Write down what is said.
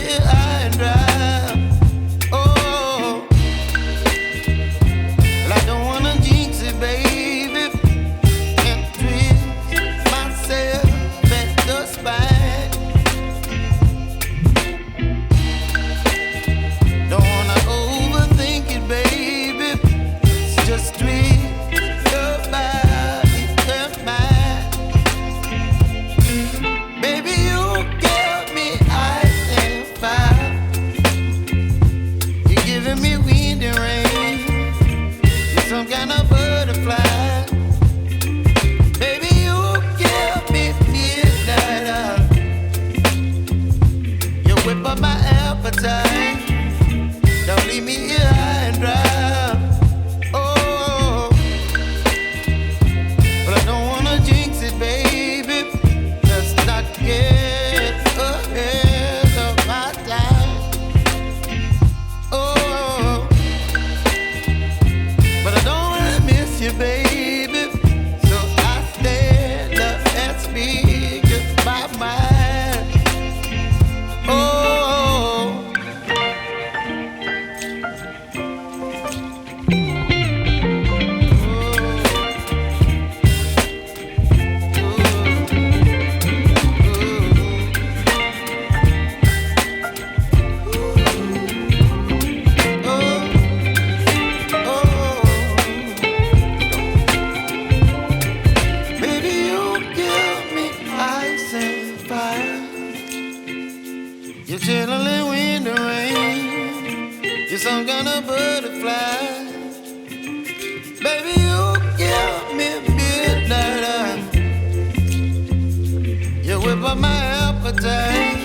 here high and dry. Oh, well, I don't wanna jinx it, baby, and twist myself at the spine. Don't wanna overthink it, baby. It's just twist your body and mine. Baby, you give me ice and fire. You're giving me wind and rain. You're some kind of butterfly. Baby, you give me midnight. You whip up my appetite. Don't leave me here high and dry. Oh, but I don't wanna jinx it, baby. Let's not get ahead of my time. Oh, but I don't wanna miss you, baby. So I stand up and speak my mind. Oh. You're chilling wind and rain. You're some kind of butterfly. Baby, you give me midnight. You whip up my appetite.